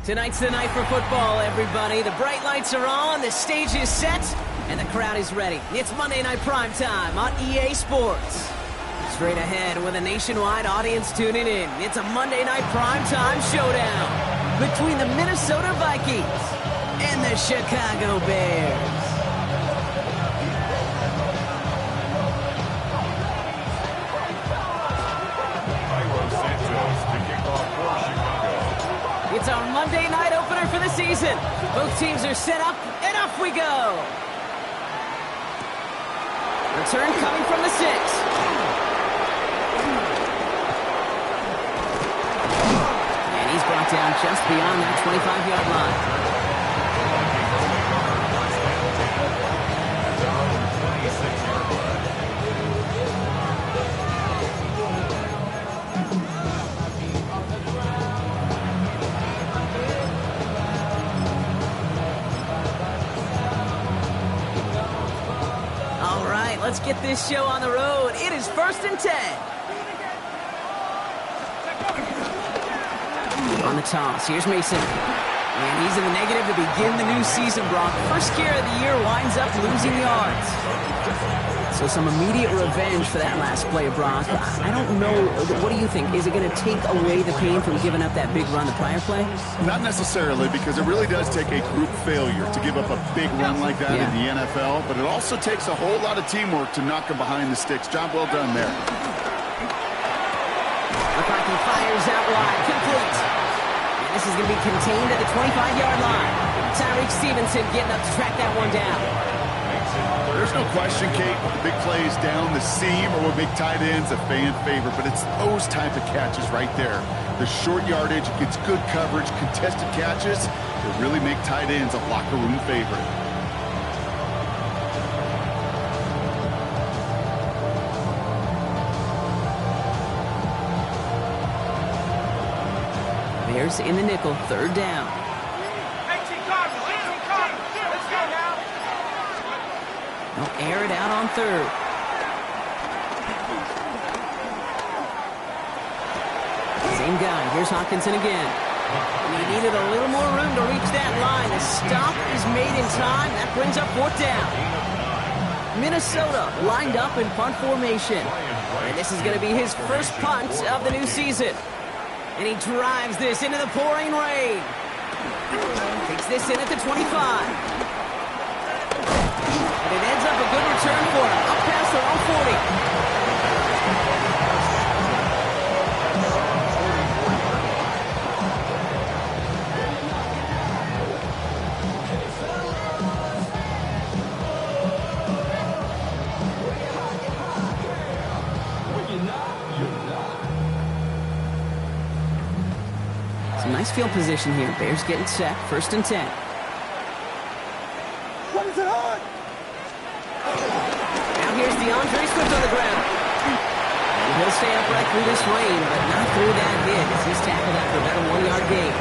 Tonight's the night for football, everybody. The bright lights are on, the stage is set, and the crowd is ready. It's Monday Night Prime Time on EA Sports. Straight ahead with a nationwide audience tuning in. It's a Monday Night Prime Time showdown between the Minnesota Vikings and the Chicago Bears. It's our Monday night opener for the season. Both teams are set up, and off we go. Return coming from the 6. And he's brought down just beyond that 25-yard line. Let's get this show on the road. It is 1st and 10. On the toss, here's Mason. And he's in the negative to begin the new season, Brock. First scare of the year winds up losing yards. So some immediate revenge for that last play, Brock. I don't know. What do you think? Is it going to take away the pain from giving up that big run the prior play? Not necessarily, because it really does take a group failure to give up a big run like that in the NFL. But it also takes a whole lot of teamwork to knock him behind the sticks. Job well done there. McCarthy fires out wide. Complete. And this is going to be contained at the 25-yard line. Tyreek Stevenson getting up to track that one down. There's no question, Kate, the big plays down the seam or with big tight ends, a fan favorite, but it's those type of catches right there. The short yardage, gets good coverage, contested catches that really make tight ends a locker room favorite. Bears in the nickel, 3rd down. They'll air it out on 3rd. Same guy. Here's Hockenson again. And he needed a little more room to reach that line. The stop is made in time. That brings up 4th down. Minnesota lined up in punt formation. And this is going to be his first punt of the new season. And he drives this into the pouring rain. Takes this in at the 25. And it ends up a good return for him. Up past their own 40. Some nice field position here. Bears getting set. 1st and 10. What is it on? Here's DeAndre Swift on the ground. And he'll stay upright through this rain, but not through that hit as he's tackled after about a 1-yard gain.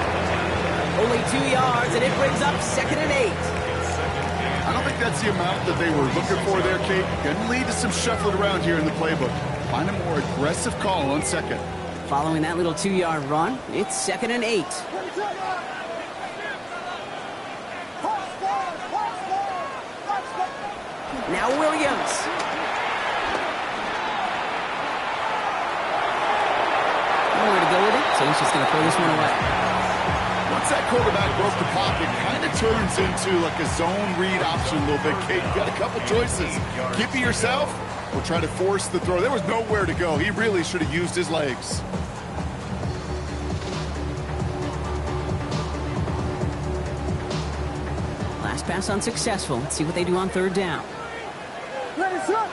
Only 2 yards, and it brings up 2nd and 8. I don't think that's the amount that they were looking for there, Kate. Going to lead to some shuffling around here in the playbook. Find a more aggressive call on 2nd. Following that little 2-yard run, it's 2nd and 8. Now Williams. Nowhere to go with it, so he's just going to throw this one away. Once that quarterback broke the pocket, kind of turns into like a zone read option a little bit. Kate, you got a couple choices. Keep it yourself or try to force the throw. There was nowhere to go. He really should have used his legs. Last pass unsuccessful. Let's see what they do on 3rd down. Ready, set.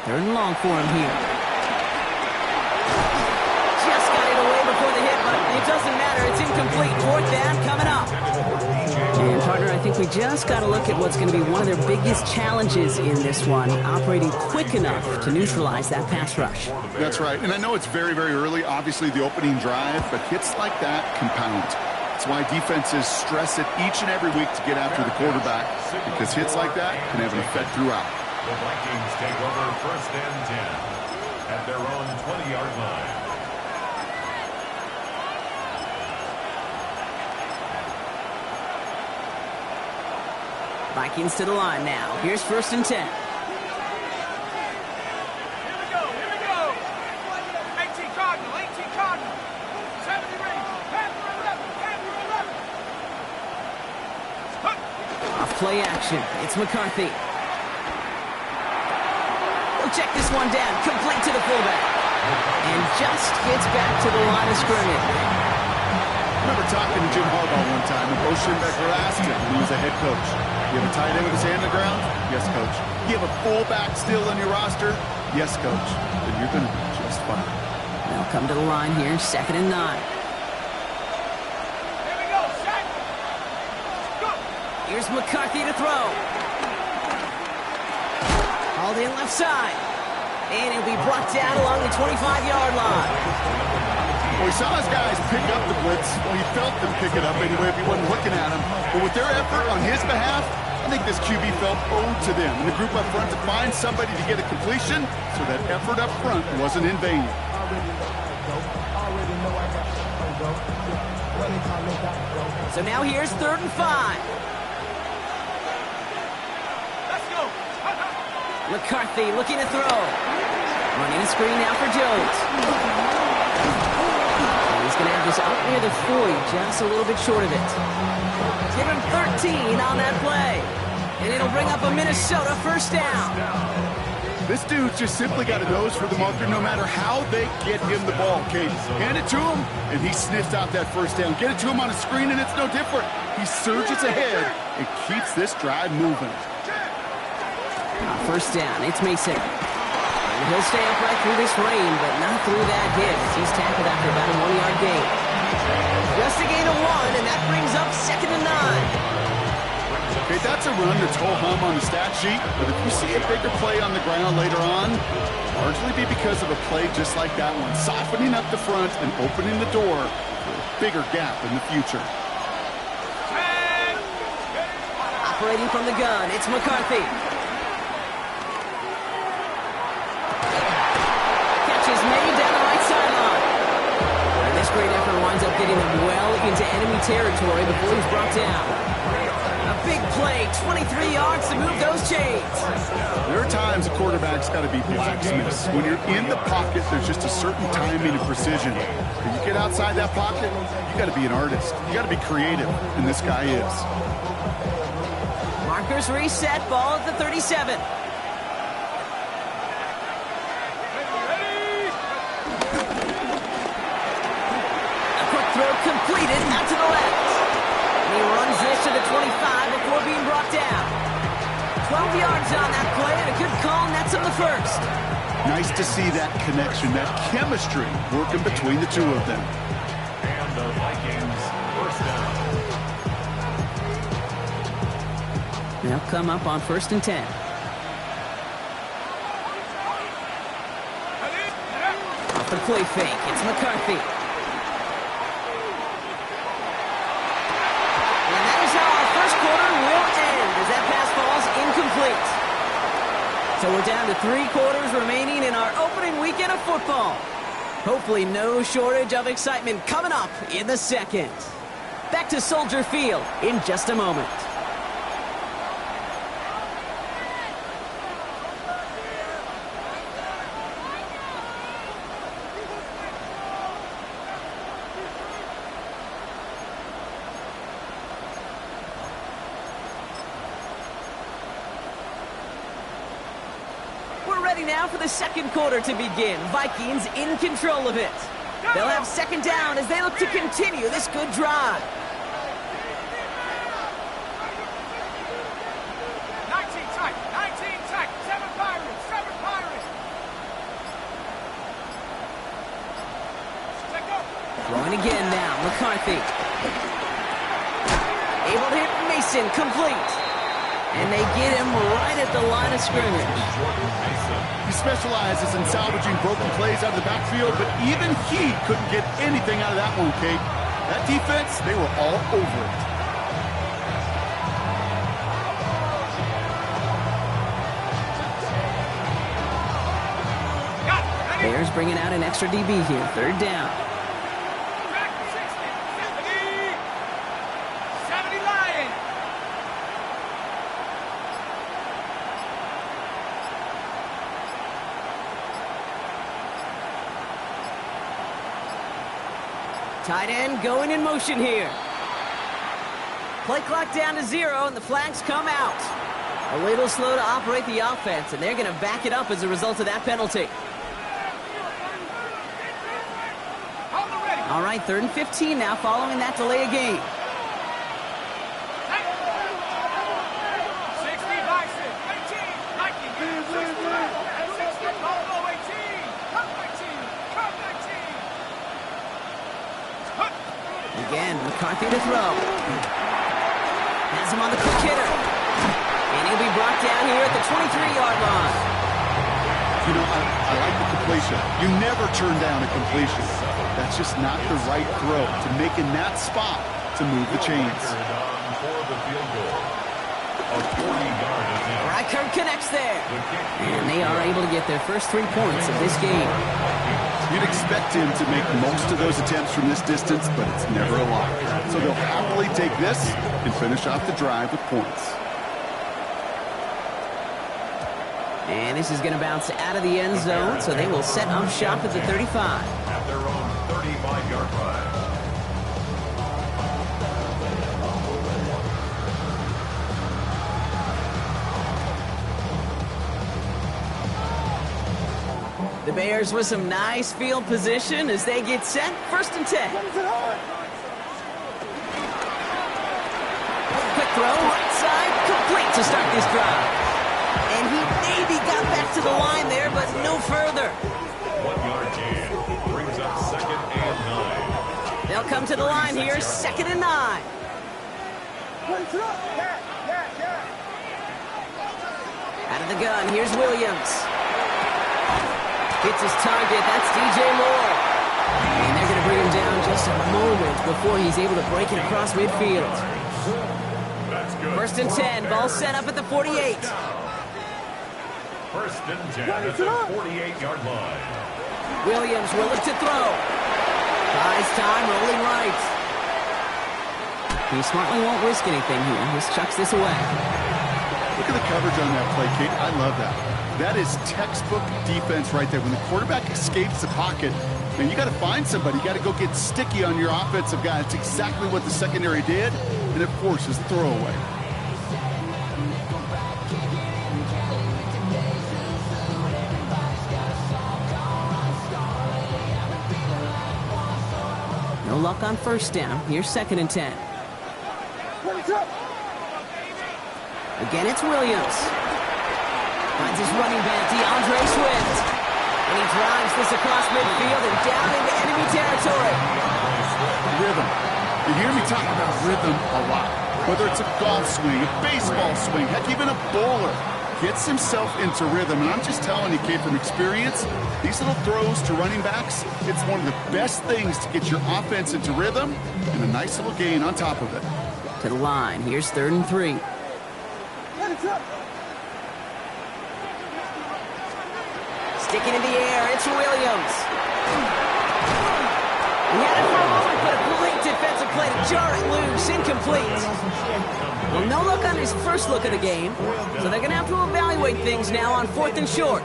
3rd and long for him here. Just got it away before the hit, but it doesn't matter. It's incomplete. 4th down coming up. And, partner, I think we just got to look at what's going to be one of their biggest challenges in this one, operating quick enough to neutralize that pass rush. That's right. And I know it's very, very early, obviously, the opening drive, but hits like that compound. That's why defenses stress it each and every week to get after the quarterback, because hits like that can have an effect throughout. The Vikings take over 1st and 10 at their own 20-yard line. Vikings to the line now. Here's 1st and 10. Play action. It's McCarthy. He'll check this one down. Complete to the fullback. And just gets back to the line of scrimmage. I remember talking to Jim Harbaugh one time, and Bo Schembechler asked him when he was a head coach, you have a tight end with his hand on the ground? Yes, coach. You have a fullback still on your roster? Yes, coach. Then you're going to be just fine. They'll come to the line here, 2nd and 9. Here's McCarthy to throw. Hauled in left side. And he'll be brought down along the 25-yard line. Well, he saw his guys pick up the blitz. Well, he felt them pick it up anyway if he wasn't looking at him. But with their effort on his behalf, I think this QB felt owed to them. And the group up front to find somebody to get a completion so that effort up front wasn't in vain. So now here's 3rd and 5. McCarthy looking to throw. Running a screen now for Jones. And he's going to have this up near the 40, just a little bit short of it. Give him 13 on that play. And it'll bring up a Minnesota 1st down. This dude's just simply got a nose for the marker no matter how they get him the ball, Kate. Hand it to him, and he sniffs out that 1st down. Get it to him on a screen, and it's no different. He surges ahead and keeps this drive moving. 1st down, it's Mason. And he'll stay upright through this rain, but not through that hit. He's tackled after about a 1-yard gain. Just a gain of 1, and that brings up 2nd and 9. Okay, that's a run that's ho-hum on the stat sheet, but if you see a bigger play on the ground later on, largely be because of a play just like that one, softening up the front and opening the door for a bigger gap in the future. Operating from the gun, it's McCarthy. Is made down the right sideline. And this great effort winds up getting him well into enemy territory before he's brought down. A big play, 23 yards to move those chains. There are times a quarterback's got to be blacksmiths. When you're in the pocket, there's just a certain timing and precision. When you get outside that pocket, you got to be an artist. You got to be creative, and this guy is. Markers reset, ball at the 37. Completed out to the left. And he runs this to the 25 before being brought down. 12 yards on that play and a good call, and that's on the 1st. Nice to see that connection, that chemistry working between the two of them. And the Vikings 1st down. They'll come up on 1st and 10. Off the play fake, it's McCarthy. Incomplete. So we're down to 3 quarters remaining in our opening weekend of football. Hopefully no shortage of excitement coming up in the 2nd. Back to Soldier Field in just a moment. Now for the 2nd quarter to begin. Vikings in control of it. They'll have 2nd down as they look to continue this good drive. 19 tight, 7 Pirates, 7 Pirates. Throwing again now, McCarthy. Able to hit Mason, complete. And they get him right at the line of scrimmage. He specializes in salvaging broken plays out of the backfield, but even he couldn't get anything out of that one, Kate. That defense, they were all over it. Bears bringing out an extra DB here. Third down. Back 60, 70. 70 Lions. Tight end going in motion here. Play clock down to 0, and the flags come out. A little slow to operate the offense, and they're going to back it up as a result of that penalty. Hold the ready. All right, 3rd and 15 now following that delay of game. 60 Bison. 18. Nike. 60. Buffalo 18. Cut 19. Cut 19. Again, McCarthy to throw. Has him on the quick hitter. And he'll be brought down here at the 23-yard line. You know, I like the completion. You never turn down a completion. That's just not the right throw to make in that spot to move the chains. For the field goal. A 40-yard attempt. Reichert connects there. And they are able to get their first 3 points of this game. You'd expect him to make most of those attempts from this distance, but it's never a lot. So they'll happily take this and finish off the drive with points. And this is going to bounce out of the end zone, so they will set up shop at the 35. At their own 35-yard line. The Bears with some nice field position as they get set. 1st and 10. Quick throw, right side, complete to start this drive. And he maybe got back to the line there, but no further. 1-yard gain brings up 2nd and 9. They'll come to the line here, 2nd and 9. Out of the gun, here's Williams. Hits his target, that's DJ Moore. And they're going to bring him down just a moment before he's able to break it across midfield. That's good. 1st and 10, ball set up at the 48. 1st and 10 at the 48-yard line. Williams will look to throw. Buys time, rolling right. He smartly won't risk anything here. Just chucks this away. Look at the coverage on that play, Kate. I love that. That is textbook defense right there. When the quarterback escapes the pocket, man, you got to find somebody. You got to go get sticky on your offensive guy. It's exactly what the secondary did, and it forces throwaway. No luck on 1st down. Here's 2nd and 10. Again, it's Williams. Finds his running back, DeAndre Swift. And he drives this across midfield and down into enemy territory. Rhythm. You hear me talk about rhythm a lot. Whether it's a golf swing, a baseball swing, heck, even a bowler gets himself into rhythm. And I'm just telling you, Kate, from experience, these little throws to running backs, it's one of the best things to get your offense into rhythm and a nice little gain on top of it. To the line. Here's 3rd and 3. Sticking in the air, it's Williams. He had it for a moment, but a great defensive play to jar it loose, incomplete. Well, no luck on his first look of the game, so they're going to have to evaluate things now on 4th and short.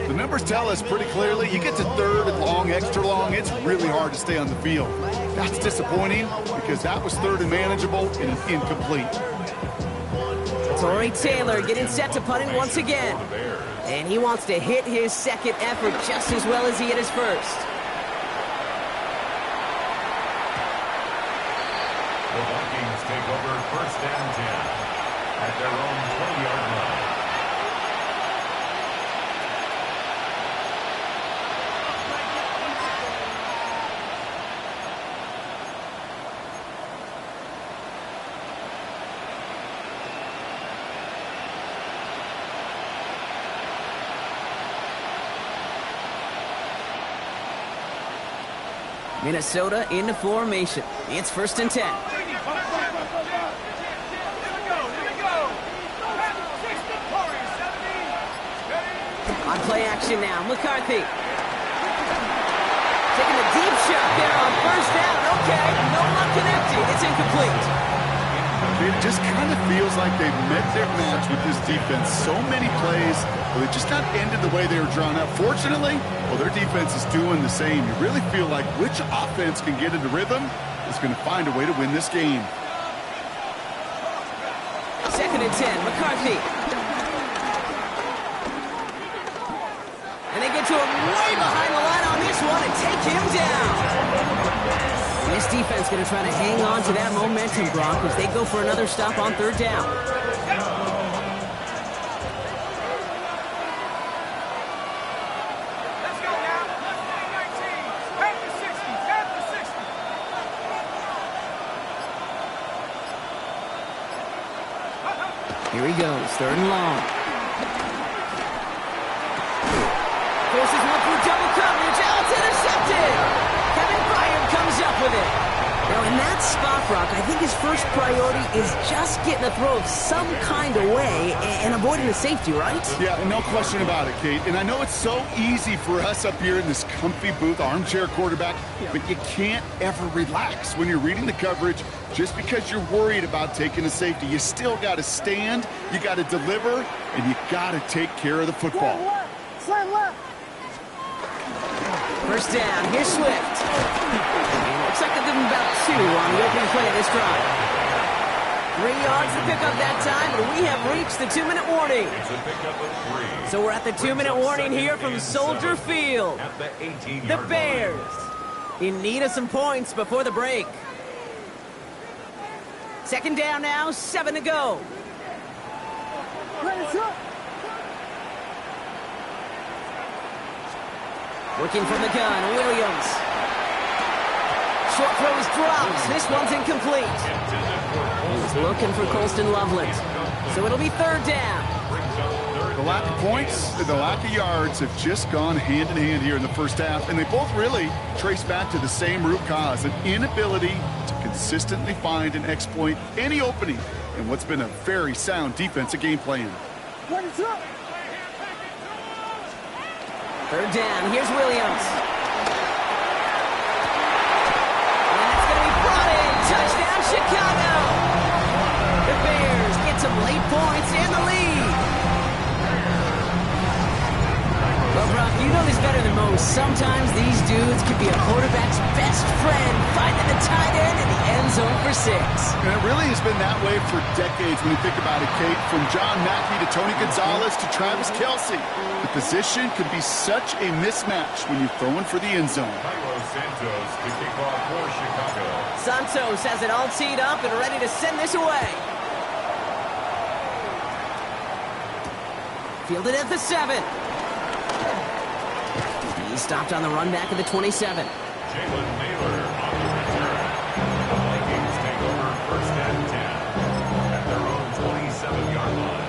The numbers tell us pretty clearly, you get to 3rd and long, extra long, it's really hard to stay on the field. That's disappointing because that was 3rd and manageable and incomplete. Torrey Taylor getting set to punt it once again. And he wants to hit his 2nd effort just as well as he hit his 1st. The Vikings take over 1st and 10 at their own 20-yard line. Minnesota into formation. It's 1st and 10. On play action now, McCarthy. Taking a deep shot there on first down. Okay, no luck connecting. It's incomplete. It just kind of feels like they've met their match with this defense. So many plays, but they just not ended the way they were drawn up. Fortunately, well, their defense is doing the same. You really feel like which offense can get into rhythm is going to find a way to win this game. 2nd and 10, McCarthy. And they get to him way behind the line on this one and take him down. And this defense going to try to hang on to that momentum, Brock, as they go for another stop on 3rd down. Let's go now. 19. Head to 60. Head to 60. Here he goes, 3rd and long. Forces one through double coverage. Oh, it's intercepted. Kevin Byard comes up with it. Now, in that spot, Brock, I think his first priority is just getting a throw of some kind of way and avoiding the safety, right? Yeah, no question about it, Kate. And I know it's so easy for us up here in this comfy booth, armchair quarterback, but you can't ever relax when you're reading the coverage just because you're worried about taking a safety. You still got to stand, you got to deliver, and you got to take care of the football. First down, here's Swift. Looks like they'll give him about 2 on the opening play of this drive. 3 yards to pick up that time, and we have reached the 2-minute warning. It's a pickup of 3. So we're at the 2-minute warning here from Soldier Field. At the 18-yard The line. Bears in need of some points before the break. 2nd down now, 7 to go. Working from the gun, Williams. Short throw is dropped. This one's incomplete. He's looking for Colston Loveland. So it'll be 3rd down. The lack of points and the lack of yards have just gone hand in hand here in the first half, and they both really trace back to the same root cause, an inability to consistently find and exploit any opening in what's been a very sound defensive game plan. 3rd down, here's Williams. And it's going to be brought in. Touchdown, Chicago. The Bears get some late points and the lead. Well, Brock, you know this better than most. Sometimes these dudes can be a quarterback's best friend, finding the tight end in the end zone for 6. And it really has been that way for decades when you think about it, Kate. From John Mackey to Tony Gonzalez to Travis Kelce. The position could be such a mismatch when you're throwing for the end zone. Carlos Santos to kick off for Chicago. Santos has it all teed up and ready to send this away. Fielded at the 7. He's stopped on the run back of the 27. Jalen Naylor on the return. The Vikings take over 1st and 10 at their own 27-yard line.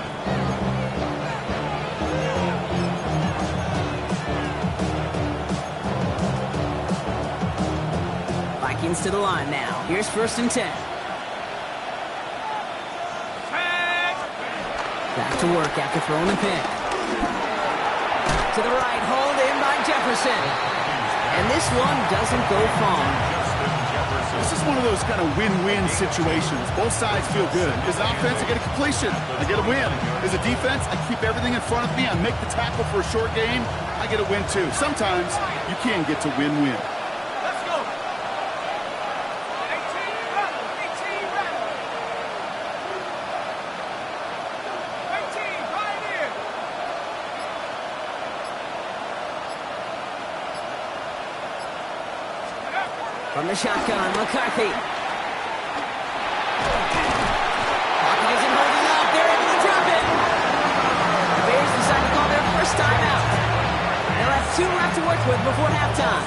Vikings to the line now. Here's 1st and 10. Back to work after throwing the pick. To the right, hauled in by Jefferson. And this one doesn't go far. This is one of those kind of win-win situations. Both sides feel good. As an offense, I get a completion. I get a win. As a defense, I keep everything in front of me. I make the tackle for a short game. I get a win, too. Sometimes you can get to win-win. Let's go. 18 rattle. 18 rattle. 18 Pioneer. From the shotgun, McCarthy. Pocket isn't holding up. They're able to drop it. The Bears decide to call their first timeout. They'll have 2 left to work with before halftime.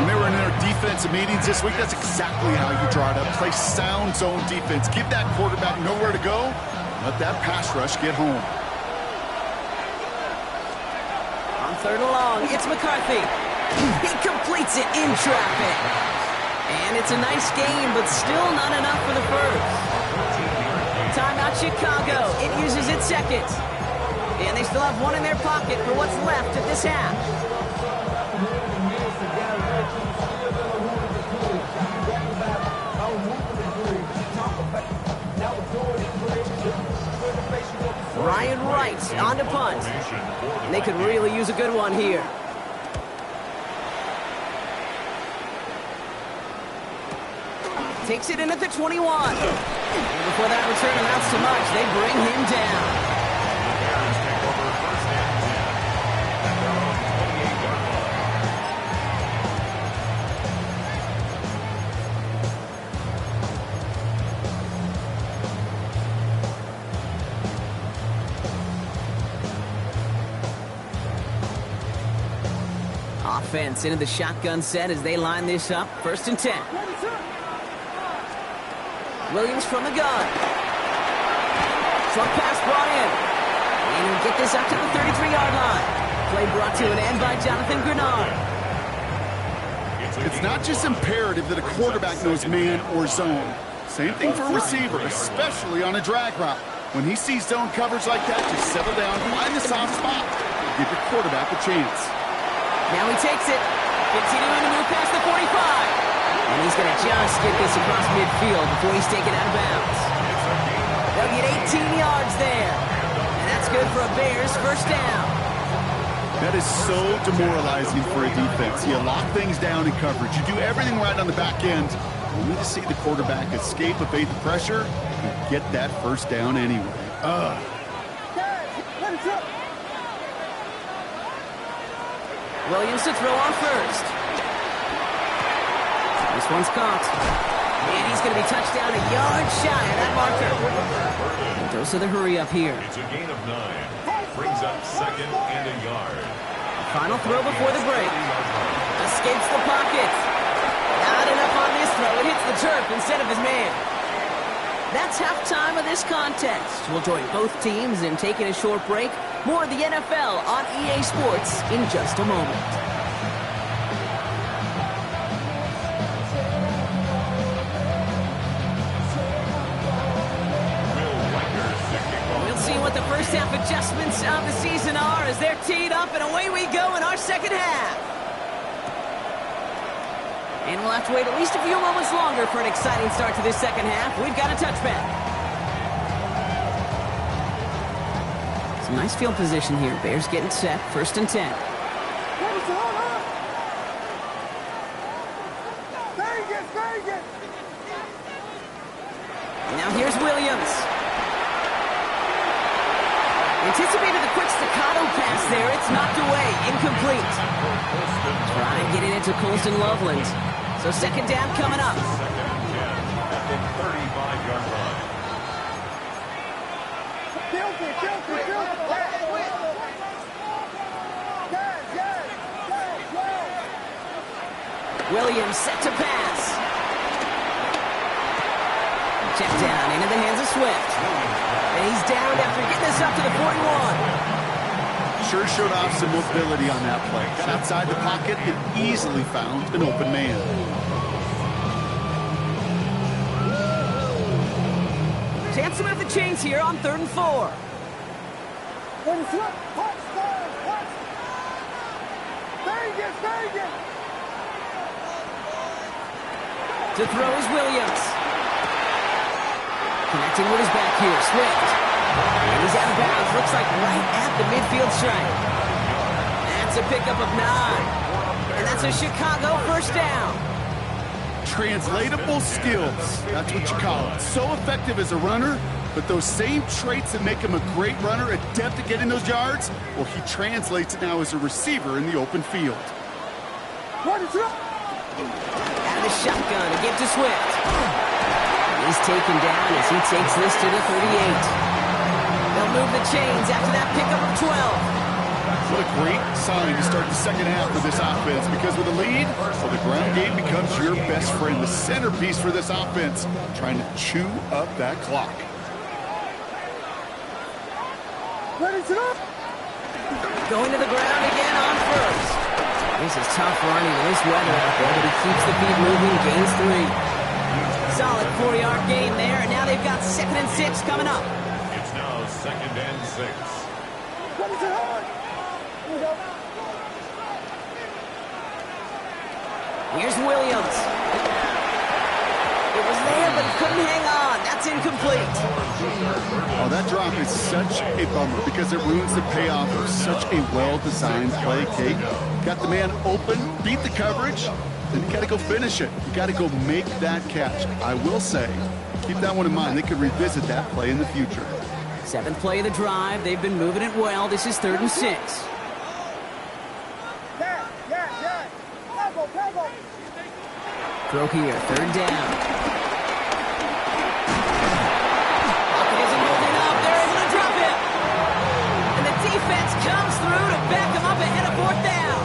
When they were in their defensive meetings this week, that's exactly how you draw it up. Play sound zone defense. Give that quarterback nowhere to go. Let that pass rush get home. On 3rd and long, it's McCarthy. He completes it in traffic. And it's a nice game, but still not enough for the first. Timeout Chicago. It uses its 2nd. And they still have 1 in their pocket for what's left of this half. Ryan Wright on to punt. They could really use a good one here. Takes it in at the 21. Before that return amounts to much, they bring him down. The Bears take over first and 10 at their own 28-yard line. Offense into the shotgun set as they line this up. First and 10. Williams from the gun. Short pass brought in. And he'll get this up to the 33-yard line. Play brought to an end by Jonathan Grenard. It's not just imperative that a quarterback knows man or zone. Same thing for a receiver, especially on a drag route. When he sees zone coverage like that, just settle down, find the soft spot, and give your quarterback a chance. Now he takes it. Continuing to move past the 45. And he's going to just get this across midfield before he's taken out of bounds. They'll get 18 yards there. And that's good for a Bears first down. That is so demoralizing for a defense. You lock things down in coverage. You do everything right on the back end. Only to see the quarterback escape, evade the pressure, and get that first down anyway. Williams to throw on first. This one's caught. And he's going to be touched down a yard shy of that marker. And those are the hurry up here. It's a gain of 9. Brings up second and a yard. Final throw before the break. Escapes the pocket. Not enough on this throw. It hits the turf instead of his man. That's halftime of this contest. We'll join both teams in taking a short break. More of the NFL on EA Sports in just a moment. We'll see what the first half adjustments of the season are as they're teed up, and away we go in our second half. And we'll have to wait at least a few moments longer for an exciting start to this second half. We've got a touchback. Some nice field position here. Bears getting set. First and 10. Now here's Williams. Anticipated the quick staccato pass there. It's knocked away. Incomplete. Try and get it into Colston Loveland. So second down coming up. Second and 10 at the 35-yard line. Williams set to pass. Check down into the hands of Swift. And he's down after getting this up to the 41. Sure showed off some mobility on that play. Got outside the pocket and easily found an open man. Chance to move the chains here on 3rd and 4. To throw is Williams. Connecting with his back here, Swift. And he's out of bounds. Looks like right at the midfield stripe. That's a pickup of 9. And that's a Chicago first down. Translatable skills. That's what you call it. So effective as a runner, but those same traits that make him a great runner, adept at getting those yards, well, he translates it now as a receiver in the open field. Out of the shotgun to give to Swift. He's taken down as he takes this to the 38. They'll move the chains after that pickup of 12. What a great sign to start the second half for this offense, because with a lead, well, the ground game becomes your best friend, the centerpiece for this offense, trying to chew up that clock. Going to the ground again on first. This is tough running in this weather out there, but he keeps the feet moving, gains 3. Solid 4-yard gain there, and now they've got 2nd and 6 coming up. It's now 2nd and 6. Here's Williams. It was there, but he couldn't hang on. That's incomplete. Oh, that drop is such a bummer because it ruins the payoff of such a well-designed play, Kate. Got the man open, beat the coverage, then you got to go finish it. You got to go make that catch. I will say, keep that one in mind. They could revisit that play in the future. 7th play of the drive. They've been moving it well. This is 3rd and 6. Throw here, 3rd down. Pocket isn't moving up. They're able to drop it. And the defense comes through to back them up ahead of 4th down.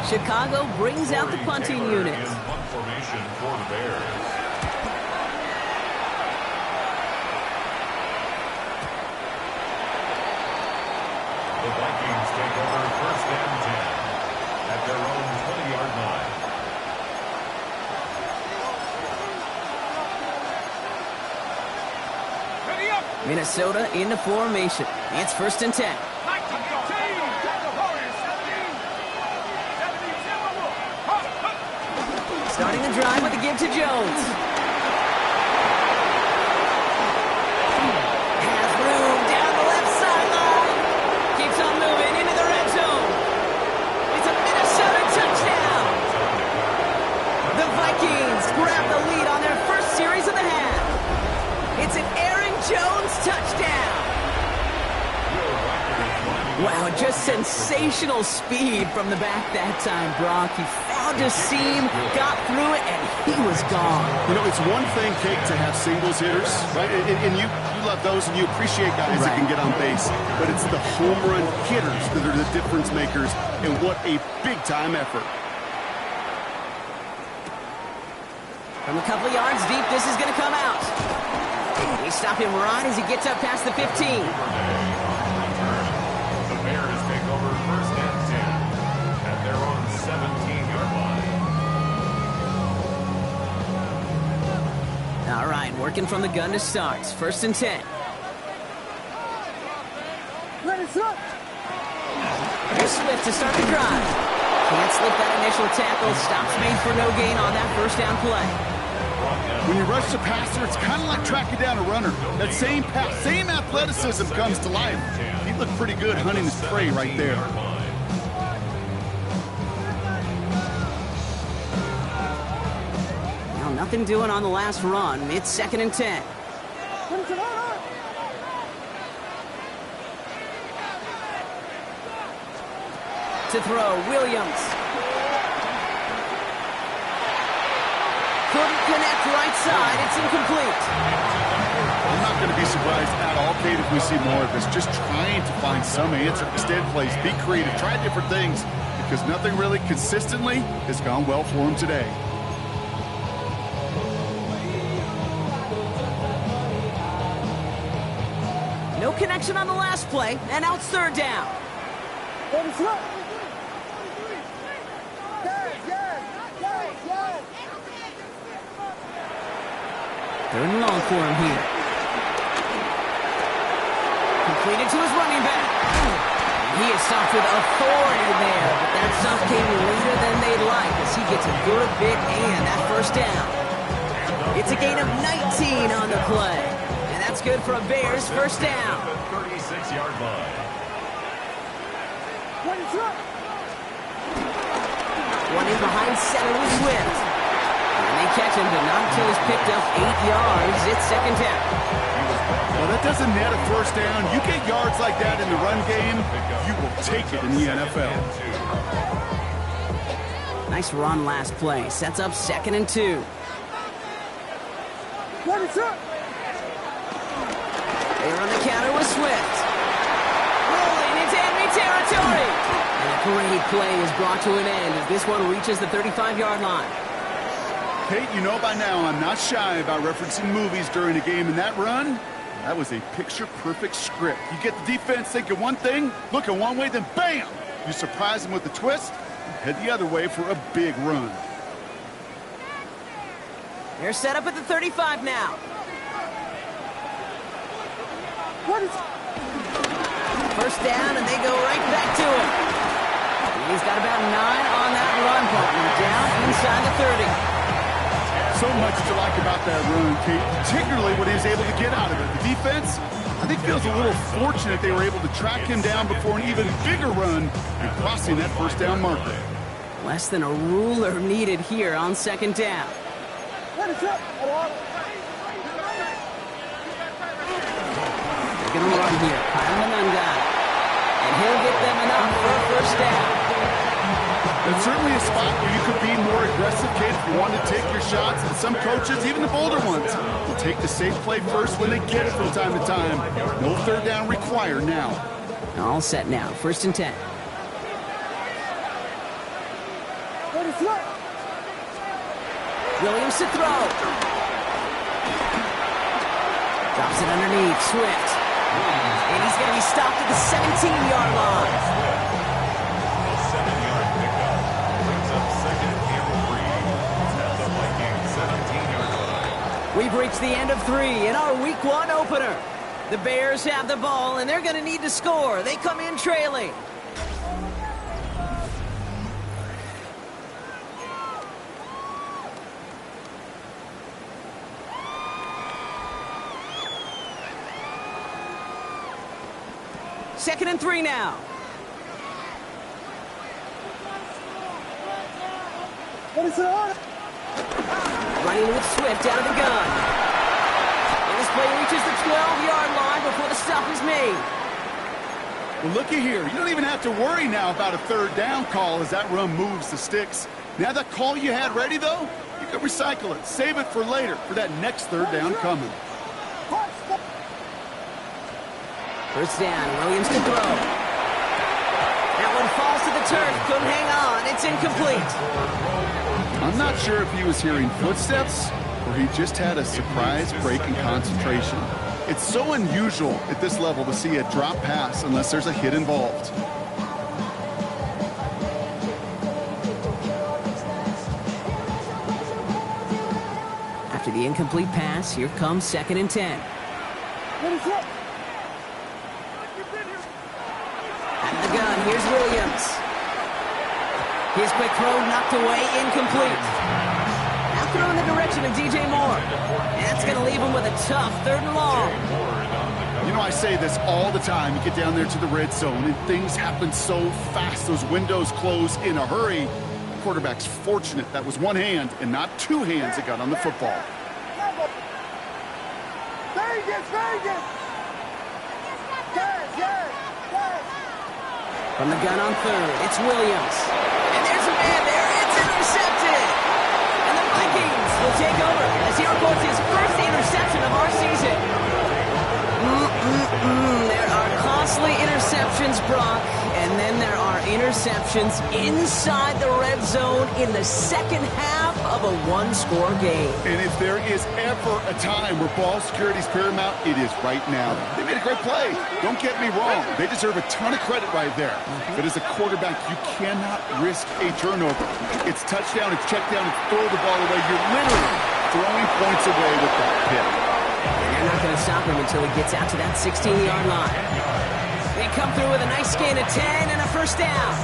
Chicago brings out the punting unit. Punt formation for the Bears. The Vikings take over 1st and 10 at their own 20-yard line. Minnesota into formation. It's 1st and 10. Starting the drive with a give to Jones. Has room down the left sideline. Keeps on moving into the red zone. It's a Minnesota touchdown. The Vikings grab the lead on their first series of the half. It's an Aaron Jones touchdown. Wow, just sensational speed from the back that time, Brock. He found a seam, got through it, and he was gone. You know, it's one thing, Kate, to have singles hitters, right? And you love those, and you appreciate guys that can get on base. But it's the home run hitters that are the difference makers, and what a big-time effort. From a couple of yards deep, this is going to come out. They stop him right as he gets up past the 15. The Bears take over 1st and 10 at their own 17-yard line. All right, working from the gun to start. 1st and 10. Here's Swift to start the drive. Can't slip that initial tackle. Stops made for no gain on that 1st down play. When you rush the passer, it's kind of like tracking down a runner. That same pass, same athleticism comes to life. He looked pretty good hunting his prey right there. Now nothing doing on the last run. It's 2nd and 10. To throw, Williams. Couldn't connect right side. It's incomplete. I'm not going to be surprised at all, Kate, if we see more of this. Just trying to find some answer. Extend plays, be creative, try different things, because nothing really consistently has gone well for him today. No connection on the last play, and now it's 3rd down. 3rd and long for him here. Completed to his running back. He is stopped with authority there, but that stop came later than they'd like as he gets a good bit and that 1st down. It's a gain of 19 on the play, and that's good for a Bears 1st down. 36-yard line. Running behind center with Swift. And they catch him, but not until he's picked up 8 yards. It's 2nd down. Well, that doesn't net a 1st down. You get yards like that in the run game, you will take it in the NFL. Nice run last play. Sets up 2nd and 2. They're on the counter with Swift. Rolling into enemy territory. And a great play is brought to an end as this one reaches the 35-yard line. Kate, you know by now I'm not shy about referencing movies during a game, and that run, that was a picture-perfect script. You get the defense thinking one thing, looking one way, then bam! You surprise them with a twist, and head the other way for a big run. They're set up at the 35 now. First down, and they go right back to him. He's got about 9 on that run, partner. Down inside the 30. So much to like about that run, Kate, particularly what he was able to get out of it. The defense, I think, feels a little fortunate they were able to track him down before an even bigger run and crossing that first down marker. Less than a ruler needed here on second down. They're going to run here. Kyle Monangai. And he'll get them enough for a first down. It's certainly a spot where you could be more aggressive, Kate, if you want to take your shots. And some coaches, even the bolder ones, will take the safe play first when they get it from time to time. No third down required now. All set now. First and 10. Williams to throw. Drops it underneath. Swift. And he's going to be stopped at the 17-yard line. A 7-yard pickup brings up second and 3 at the Vikings 17-yard line. We've reached the end of 3 in our Week 1 opener. The Bears have the ball, and they're going to need to score. They come in trailing. Second and 3 now. Running with Swift out of the gun. And this play reaches the 12-yard line before the stop is made. Well, looky here. You don't even have to worry now about a third down call as that run moves the sticks. Now that call you had ready, though, you can recycle it. Save it for later for that next third down coming. First down, Williams to throw. That one falls to the turf, couldn't hang on, it's incomplete. I'm not sure if he was hearing footsteps or he just had a surprise break in concentration. It's so unusual at this level to see a drop pass unless there's a hit involved. After the incomplete pass, here comes second and 10. At the gun, here's Williams. His quick throw knocked away, incomplete. Now throw in the direction of DJ Moore. And that's going to leave him with a tough third and long. You know, I say this all the time. You get down there to the red zone, and things happen so fast. Those windows close in a hurry. The quarterback's fortunate that was one hand and not two hands that got on the football. From the gun on third, it's Williams. And there's a man there. It's intercepted. And the Vikings will take over as he reports his first interception of our season. There are costly interceptions, Brock. And then there are interceptions inside the red zone in the second half of a one-score game. And if there is ever a time where ball security is paramount, it is right now. They made a great play. Don't get me wrong. They deserve a ton of credit right there. But as a quarterback, you cannot risk a turnover. It's touchdown, it's check down, it's throw the ball away. You're literally throwing points away with that pick. And you're not going to stop him until he gets out to that 16-yard line. They come through with a nice gain of 10 and a first down.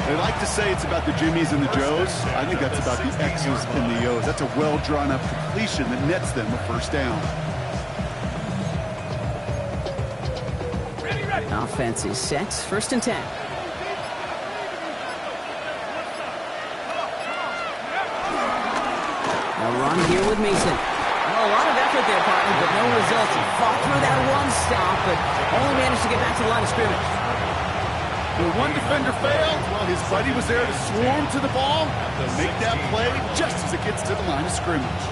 They like to say it's about the Jimmies and the Joes. I think that's about the X's and the O's. That's a well-drawn-up completion that nets them a first down. Offense is set. First and 10. A run here with Mason. Well, a lot of effort there, partner, but no results. He fought through that one stop, but only managed to get back to the line of scrimmage. When one defender failed, well, his buddy was there to swarm to the ball to make that play just as it gets to the line of scrimmage.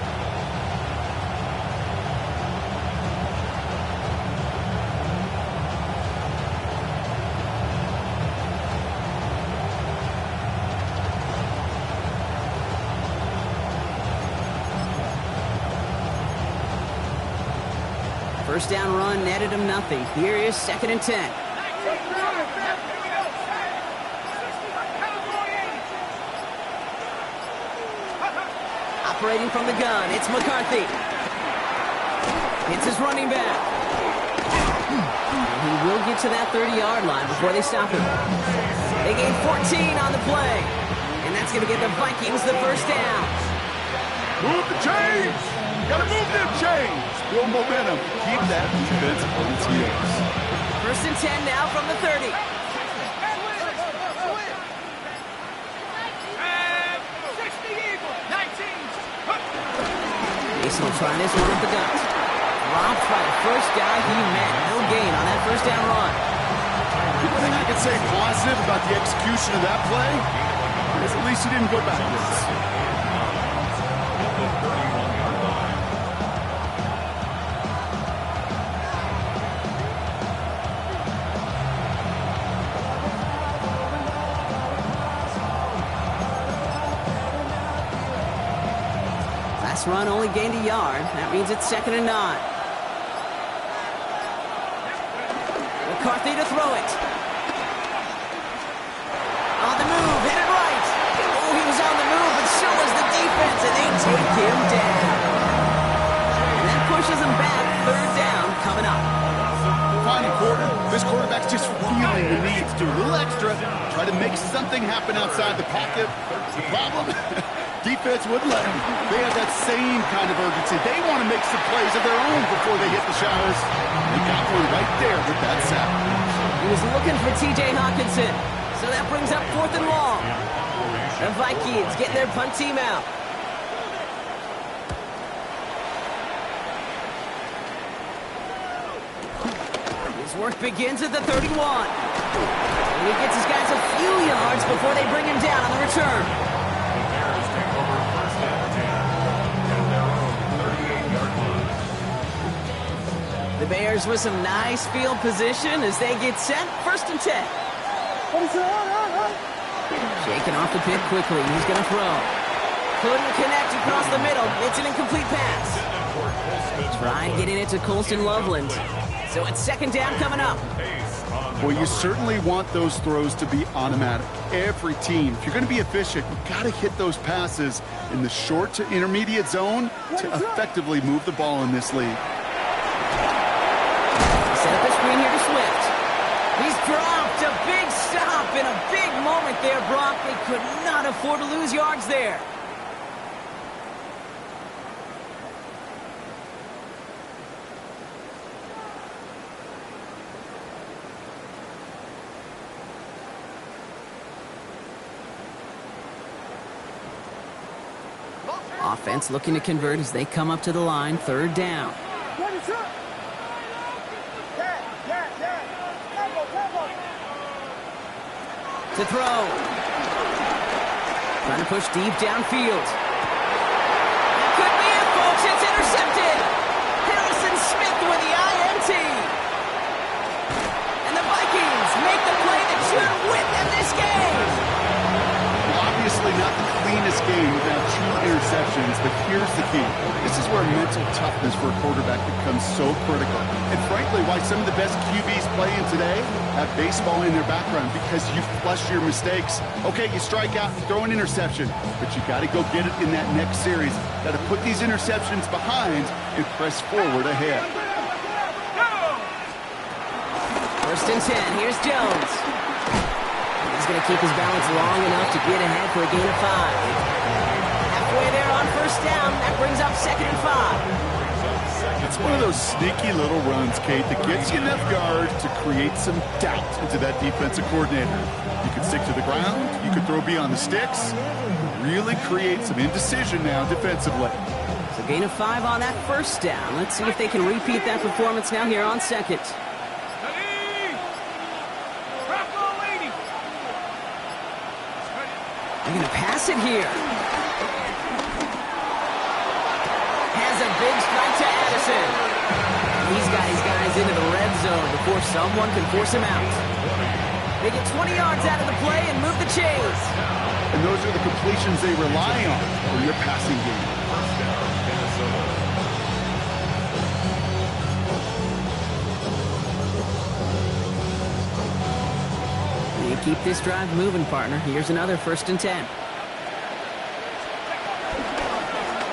First down run netted him nothing. Here is second and 10. Operating from the gun, it's McCarthy. It's his running back. He will get to that 30-yard line before they stop him. They gain 14 on the play. And that's going to get the Vikings the first down. Move the chains! Gotta move them chains! Build momentum. Keep that defense on its heels. First and 10 now from the 30. And 60 Eagles, 19. Mason will try this one with the guns. Dropped by the first guy he met. No gain on that first down run. The only thing I can say positive about the execution of that play is at least he didn't go backwards. Last run only gained a yard. That means it's 2nd and 9. McCarthy to throw it. On the move, hit it right. Oh, he was on the move, but so was the defense, and they take him down. And that pushes him back. 3rd down coming up. Final quarter. This quarterback's just feeling the need to do a little extra, try to make something happen outside the pocket. The problem? Defense wouldn't let them. They have that same kind of urgency. They want to make some plays of their own before they hit the showers. They got one right there with that sack. He was looking for T.J. Hawkinson. So that brings up 4th and long. The Vikings getting their punt team out. His work begins at the 31. And he gets his guys a few yards before they bring him down on the return. The Bears with some nice field position as they get set. 1st and 10. Shaking off the pit quickly. He's going to throw. Couldn't connect across the middle. It's an incomplete pass. Trying getting it to Colston Loveland. So it's 2nd down coming up. Well, you certainly want those throws to be automatic. Every team, if you're going to be efficient, you've got to hit those passes in the short to intermediate zone to effectively move the ball in this league. Set up the screen here to Swift. He's dropped a big stop in a big moment there, Brock. They could not afford to lose yards there. Offense looking to convert as they come up to the line. 3rd down. To throw. Trying to push deep downfield. Could be it, folks. It's intercepted. Harrison Smith with the INT. And the Vikings make the play that should win them this game. Obviously not the cleanest game without 2 interceptions, but here's the key. This is where mental toughness for a quarterback becomes so critical. And frankly, why some of the best QBs playing today have baseball in their background, because you flush your mistakes. Okay, you strike out, you throw an interception, but you got to go get it in that next series. Got to put these interceptions behind and press forward ahead. 1st and 10. Here's Jones. He's going to keep his balance long enough to get ahead for a gain of 5. Halfway there on 1st down. That brings up 2nd and 5. It's one of those sneaky little runs, Kate, that gets you enough yards to create some doubt into that defensive coordinator. You can stick to the ground. You can throw beyond the sticks. Really create some indecision now defensively. So gain of 5 on that 1st down. Let's see if they can repeat that performance now here on 2nd. They're going to pass it here. Has a big strike to Addison. He's got his guys into the red zone before someone can force him out. They get 20 yards out of the play and move the chains. And those are the completions they rely on in your passing game. You keep this drive moving, partner. Here's another 1st and 10.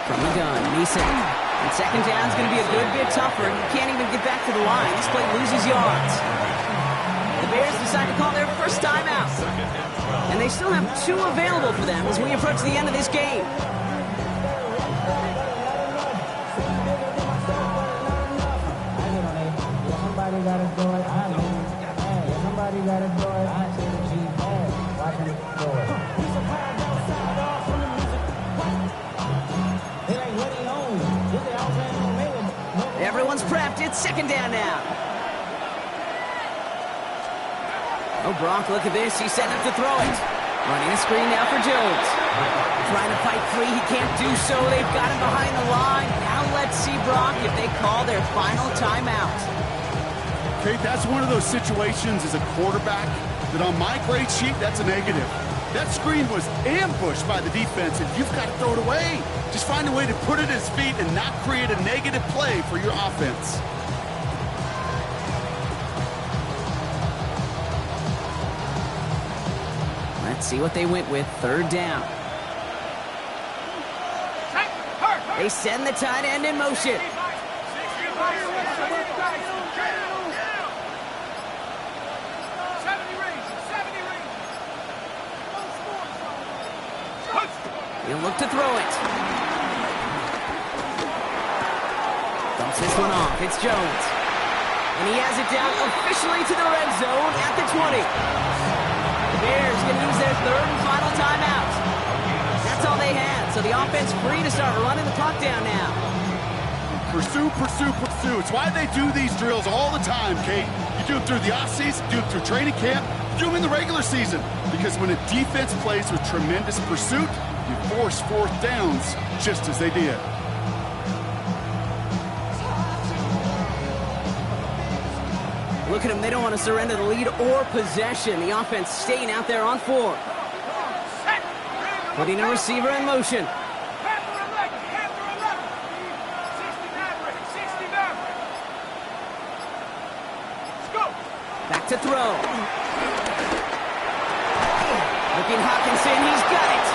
From the gun, Mason. And second down's going to be a good bit tougher. You can't even get back to the line. This play loses yards. The Bears decide to call their first timeout. And they still have 2 available for them as we approach the end of this game. Somebody gotta do it. I know. Hey, somebody gotta do it. I say the G. Hey, watch him do it. It ain't what he owns. Just the outside on me. Everyone's prepped. It's second down now. Oh, Gronk, look at this. He's setting up to throw it. Running a screen now for Jones. Trying to fight free. He can't do so. They've got him behind the line. Now let's see, Brock, if they call their final timeout. Okay, that's one of those situations as a quarterback that on my grade sheet, that's a negative. That screen was ambushed by the defense, and you've got to throw it away. Just find a way to put it at his feet and not create a negative play for your offense. Let's see what they went with. Third down. They send the tight end in motion. He'll look to throw it. Dumps this one off. It's Jones. And he has it down officially to the red zone at the 20. The Bears going to use their third and final timeout. That's all they had, so the offense free to start running the clock down now. Pursue, pursue, pursue. It's why they do these drills all the time, Kate. You do it through the offseason, do it through training camp, do them in the regular season. Because when a defense plays with tremendous pursuit, you force fourth downs just as they did. Look at them. They don't want to surrender the lead or possession. The offense staying out there on 4. Putting a receiver in motion. Back to throw. Looking Hawkinson. He's got it.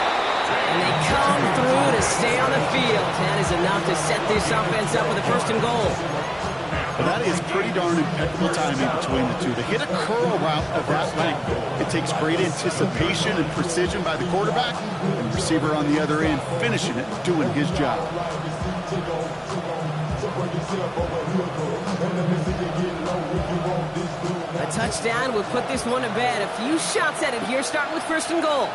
And they come through to stay on the field. That is enough to set this offense up with a first and goal. Well, that is pretty darn impeccable timing between the two. To hit a curl route of that length, it takes great anticipation and precision by the quarterback, and the receiver on the other end finishing it, doing his job. A touchdown will put this one to bed. A few shots at it here, starting with first and goal.